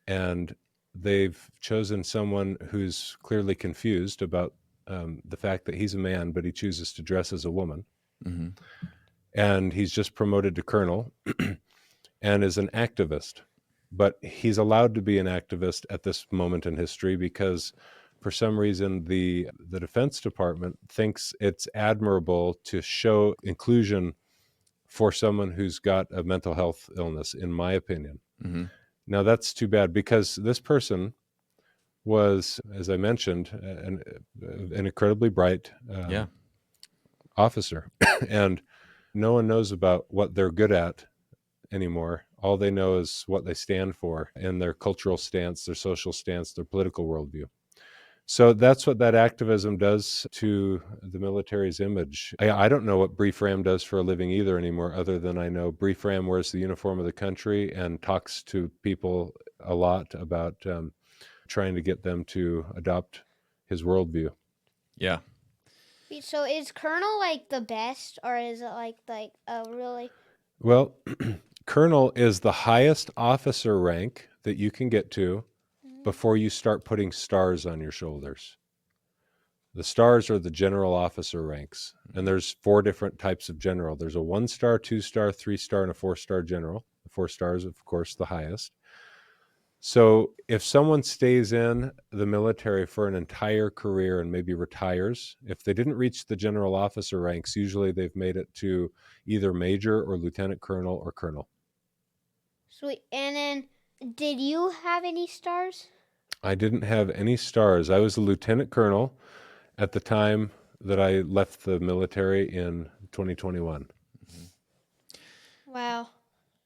And they've chosen someone who's clearly confused about the fact that he's a man, but he chooses to dress as a woman. And he's just promoted to colonel and is an activist. But he's allowed to be an activist at this moment in history because for some reason, the Defense Department thinks it's admirable to show inclusion for someone who's got a mental health illness, in my opinion. Now, that's too bad because this person was, as I mentioned, an incredibly bright officer. And no one knows about what they're good at anymore. All they know is what they stand for and their cultural stance, their social stance, their political worldview. So that's what that activism does to the military's image. I don't know what Bree Fram does for a living either anymore, other than I know Bree Fram wears the uniform of the country and talks to people a lot about trying to get them to adopt his worldview. Yeah. So is Colonel like the best, or is it like really? Well, Colonel is the highest officer rank that you can get to before you start putting stars on your shoulders. The stars are the general officer ranks, and there's 4 different types of general. There's a 1-star, 2-star, 3-star, and a 4-star general. The 4 stars, of course, the highest. So if someone stays in the military for an entire career and maybe retires, if they didn't reach the general officer ranks, usually they've made it to either major or lieutenant colonel or colonel. Sweet. And then, did you have any stars? I didn't have any stars. I was a lieutenant colonel at the time that I left the military in 2021. Wow.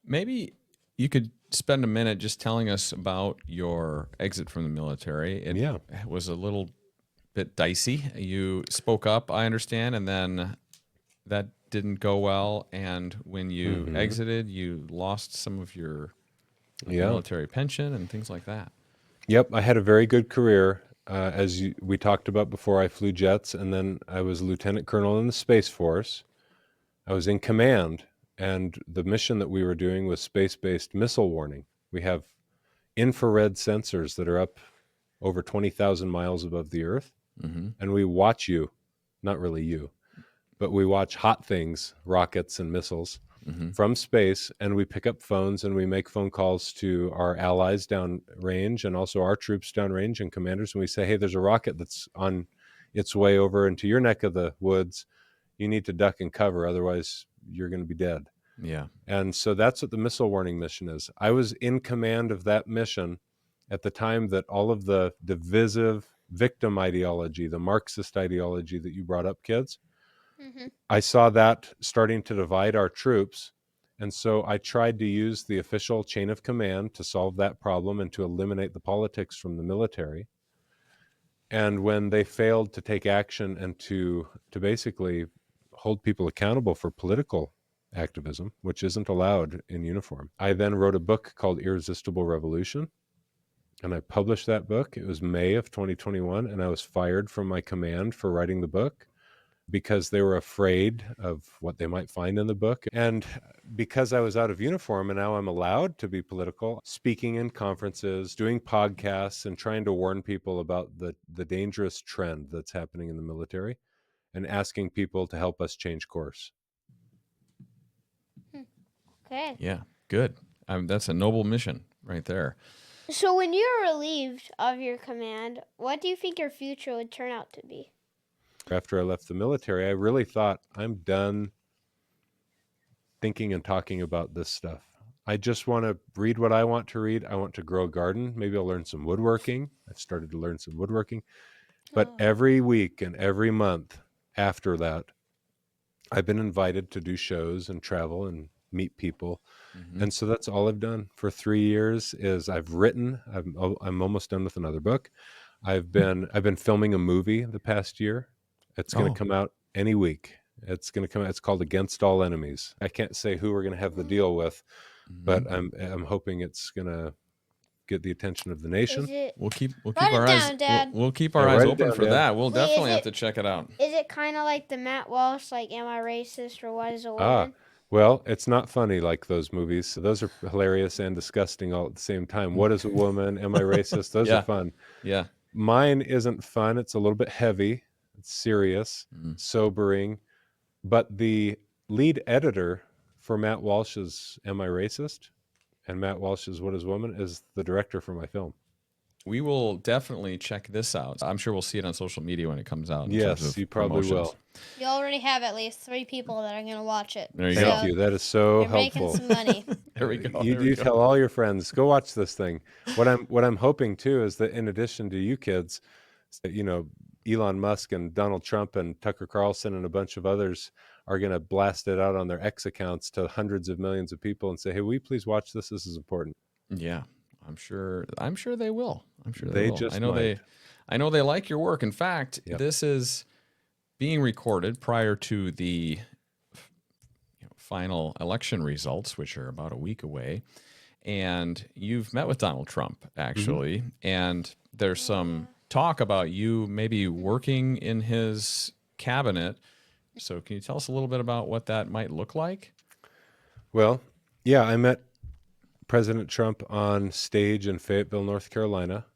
Maybe you could spend a minute just telling us about your exit from the military. It was a little bit dicey. You spoke up, I understand, and then that didn't go well. And when you exited, you lost some of your military pension and things like that. Yep, I had a very good career. We talked about before, I flew jets, and then I was a lieutenant colonel in the Space Force. I was in command, and the mission that we were doing was space-based missile warning. We have infrared sensors that are up over 20,000 miles above the Earth, and we watch you, not really you, but we watch hot things, rockets and missiles, from space, and we pick up phones and we make phone calls to our allies downrange and also our troops downrange and commanders, and we say, hey, there's a rocket that's on its way over into your neck of the woods. You need to duck and cover, otherwise you're going to be dead. Yeah. And so that's what the missile warning mission is. I was in command of that mission at the time that all of the divisive victim ideology, the Marxist ideology that you brought up, kids, I saw that starting to divide our troops. And so I tried to use the official chain of command to solve that problem and to eliminate the politics from the military. And when they failed to take action and to basically hold people accountable for political activism, which isn't allowed in uniform, I then wrote a book called Irresistible Revolution. And I published that book. It was May of 2021, and I was fired from my command for writing the book because they were afraid of what they might find in the book. And because I was out of uniform and now I'm allowed to be political, speaking in conferences, doing podcasts, and trying to warn people about the dangerous trend that's happening in the military and asking people to help us change course. Okay. Yeah, good. That's a noble mission right there. So when you're relieved of your command, what do you think your future would turn out to be? After I left the military, I really thought, I'm done thinking and talking about this stuff. I just want to read what I want to read. I want to grow a garden. Maybe I'll learn some woodworking. I've started to learn some woodworking. But every week and every month after that, I've been invited to do shows and travel and meet people. And so that's all I've done for 3 years is I've written. I'm almost done with another book. I've been filming a movie the past year. It's going to come out any week. It's going to come out. It's called Against All Enemies. I can't say who we're going to have the deal with, but I'm hoping it's going to get the attention of the nation. We'll keep Write our it eyes. down, Dad. We'll keep our Yeah, eyes write it open down, for Dad. that. We'll Wait, definitely is have it- to check it out. Is it kind of like the Matt Walsh, like, am I racist or what is a woman? Well, it's not funny like those movies. Those are hilarious and disgusting all at the same time. What is a woman? Am I racist? Those Yeah. are fun. Yeah. Mine isn't fun. It's a little bit heavy. It's serious, sobering. But the lead editor for Matt Walsh's Am I Racist? And Matt Walsh's What is Woman is the director for my film. We will definitely check this out. I'm sure we'll see it on social media when it comes out. Yes, you probably will. You already have at least 3 people that are going to watch it. There you Thank go. you. That is so You're helpful. making some money. There we go. You tell all your friends, go watch this thing. What I'm hoping too is that in addition to you kids, Elon Musk and Donald Trump and Tucker Carlson and a bunch of others are going to blast it out on their X accounts to hundreds of millions of people and say, hey, will you please watch this? This is important. Yeah, I'm sure they will. I'm sure They will. just I know might. I know they like your work. In fact, Yep. this is being recorded prior to the final election results, which are about a week away. And you've met with Donald Trump, actually, and there's some talk about you maybe working in his cabinet. So can you tell us a little bit about what that might look like? Well, yeah, I met President Trump on stage in Fayetteville, North Carolina.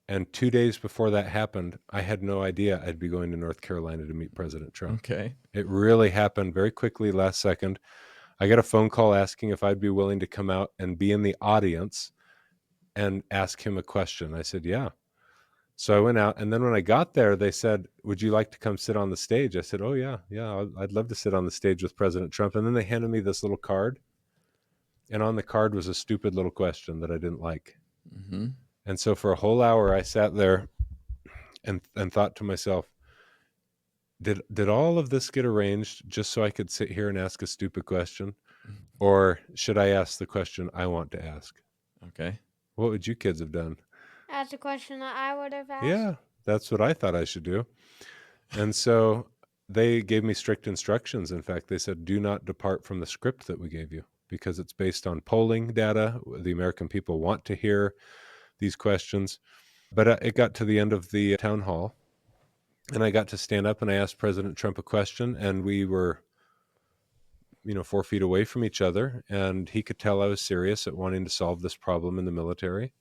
And 2 days before that happened, I had no idea I'd be going to North Carolina to meet President Trump. Okay. It really happened very quickly last second. I got a phone call asking if I'd be willing to come out and be in the audience and ask him a question. I said, yeah. So I went out, and then when I got there, they said, would you like to come sit on the stage? I said, oh, yeah, I'd love to sit on the stage with President Trump. And then they handed me this little card, and on the card was a stupid little question that I didn't like. Mm-hmm. And so for a whole hour, I sat there and thought to myself, did all of this get arranged just so I could sit here and ask a stupid question? Or should I ask the question I want to ask? Okay. What would you kids have done? That's a question that I would have asked. Yeah. That's what I thought I should do. And so they gave me strict instructions. In fact, they said, do not depart from the script that we gave you, because it's based on polling data. The American people want to hear these questions. But it got to the end of the town hall, and I got to stand up and I asked President Trump a question, and we were 4 feet away from each other, and he could tell I was serious at wanting to solve this problem in the military.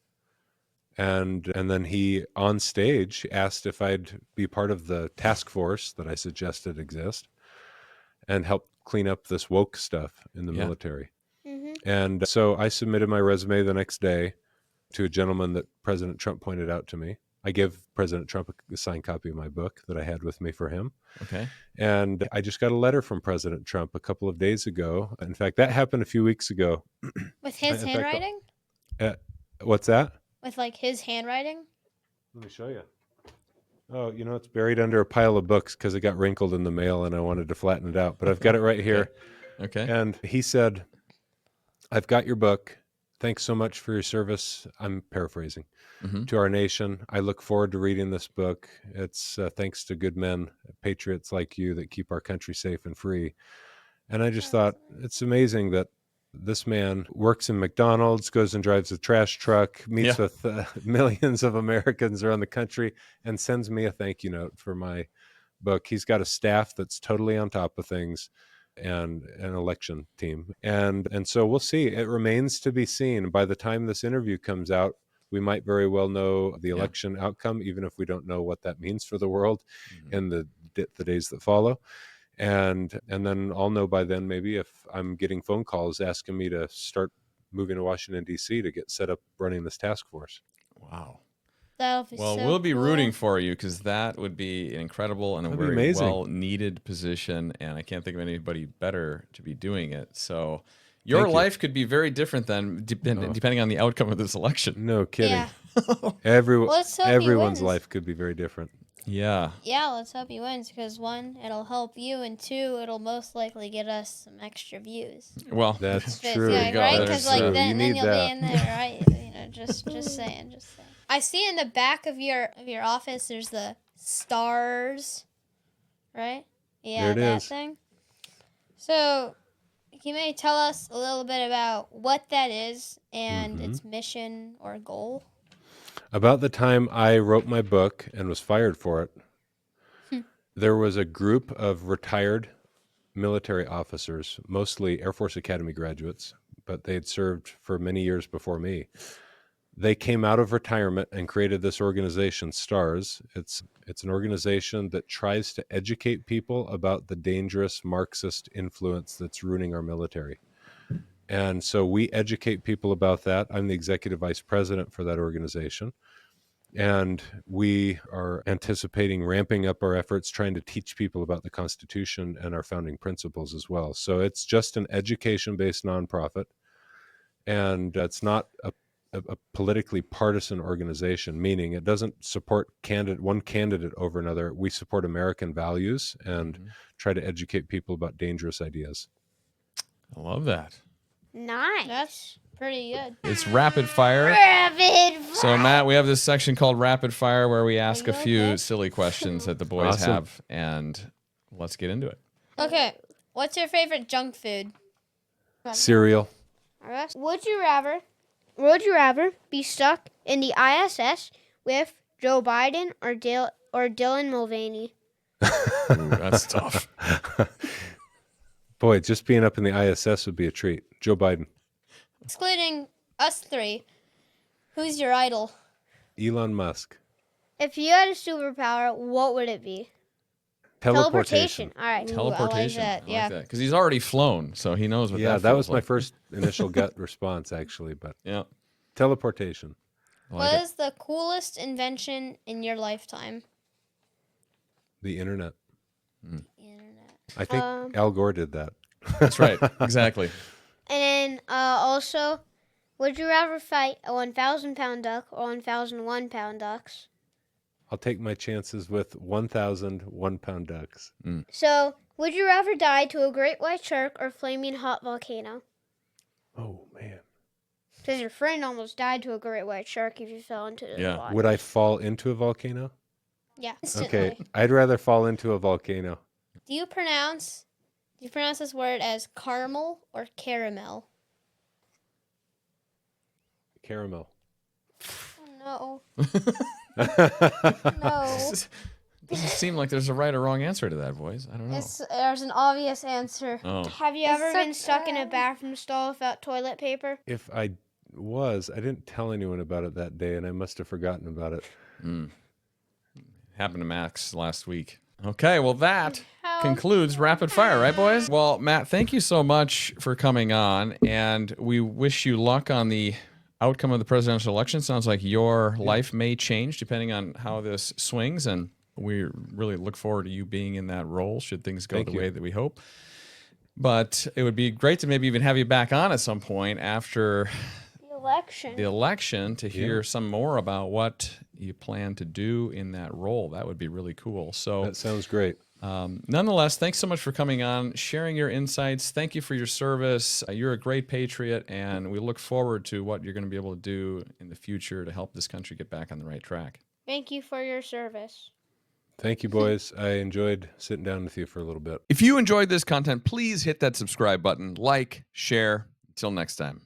And then he, on stage, asked if I'd be part of the task force that I suggested exist and help clean up this woke stuff in the military. Mm-hmm. And so I submitted my resume the next day to a gentleman that President Trump pointed out to me. I gave President Trump a signed copy of my book that I had with me for him. Okay. And I just got a letter from President Trump a couple of days ago. In fact, that happened a few weeks ago. With his handwriting? What's that? With like his handwriting? Let me show you. Oh, it's buried under a pile of books because it got wrinkled in the mail and I wanted to flatten it out. But I've got it right here. Okay. And he said, I've got your book. Thanks so much for your service. I'm paraphrasing. To our nation. I look forward to reading this book. It's thanks to good men, patriots like you that keep our country safe and free. And I just thought, it's amazing that this man works in McDonald's, goes and drives a trash truck, meets with millions of Americans around the country, and sends me a thank you note for my book. He's got a staff that's totally on top of things, and an election team. And so we'll see. It remains to be seen. By the time this interview comes out, we might very well know the election outcome, even if we don't know what that means for the world in the days that follow. And then I'll know by then, maybe, if I'm getting phone calls asking me to start moving to Washington, D.C. to get set up running this task force. Wow. That'll be Well, so we'll be cool. rooting for you, because that would be an incredible and a That'd be very amazing. well-needed position, and I can't think of anybody better to be doing it. So your life could be very different then, depending on the outcome of this election. No kidding. Yeah. Let's hope he Everyone's wins. life could be very different. Yeah. Yeah, let's hope he wins, because one, it'll help you, and two, it'll most likely get us some extra views. Well, That's But, true. yeah, right? Because like true. then You need you'll that. be in there, right? Just saying. I see in the back of your office there's the stars, right? Yeah, There it that is. thing. So, you may tell us a little bit about what that is and its mission or goal. About the time I wrote my book and was fired for it, there was a group of retired military officers, mostly Air Force Academy graduates, but they had served for many years before me. They came out of retirement and created this organization, STARS. It's an organization that tries to educate people about the dangerous Marxist influence that's ruining our military. And so we educate people about that. I'm the executive vice president for that organization. And we are anticipating ramping up our efforts, trying to teach people about the Constitution and our founding principles as well. So it's just an education-based nonprofit. And it's not a politically partisan organization, meaning it doesn't support one candidate over another. We support American values and try to educate people about dangerous ideas. I love that. Nice. That's pretty good. It's rapid fire. Rapid fire. So, Matt, we have this section called Rapid Fire where we ask a you few okay? silly questions that the boys Awesome. have, and let's get into it. Okay, what's your favorite junk food? Cereal. Alright. Would you rather be stuck in the ISS with Joe Biden or Dylan Mulvaney? Ooh, that's tough. Boy, just being up in the ISS would be a treat. Joe Biden. Excluding us three, who's your idol? Elon Musk. If you had a superpower, what would it be? Teleportation. All right. Teleportation. I like that, yeah. Because he's already flown, so he knows what Yeah, that that feels was my like. first initial gut response, actually. But Yeah. teleportation. I like What it. is the coolest invention in your lifetime? The internet. Internet. I think Al Gore did that. That's right. Exactly. And then also, would you rather fight a 1,000-pound duck or 1,001-pound ducks? I'll take my chances with 1,000 one-pound ducks. So, would you rather die to a great white shark or flaming hot volcano? Oh, man. Because your friend almost died to a great white shark if you fell into the Yeah. water. Would I fall into a volcano? Yeah. Okay, Instantly. I'd rather fall into a volcano. Do you pronounce this word as caramel or caramel? Caramel. Oh, no. Doesn't seem like there's a right or wrong answer to that, boys. I don't know. There's an obvious answer. Oh, Have you ever been stuck in a bathroom stall without toilet paper? If I didn't tell anyone about it that day, and I must have forgotten about it. happened to Max last week. Okay, well that concludes rapid fire, right, boys? Well, Matt, thank you so much for coming on, and we wish you luck on the outcome of the presidential election. Sounds like your life may change depending on how this swings, and we really look forward to you being in that role should things go the way that we hope. But it would be great to maybe even have you back on at some point after the election to hear some more about what you plan to do in that role. That would be really cool. So That sounds great. Nonetheless, thanks so much for coming on, sharing your insights. Thank you for your service. You're a great patriot, and we look forward to what you're going to be able to do in the future to help this country get back on the right track. Thank you for your service. Thank you, boys. I enjoyed sitting down with you for a little bit. If you enjoyed this content, please hit that subscribe button, like, share. Until next time.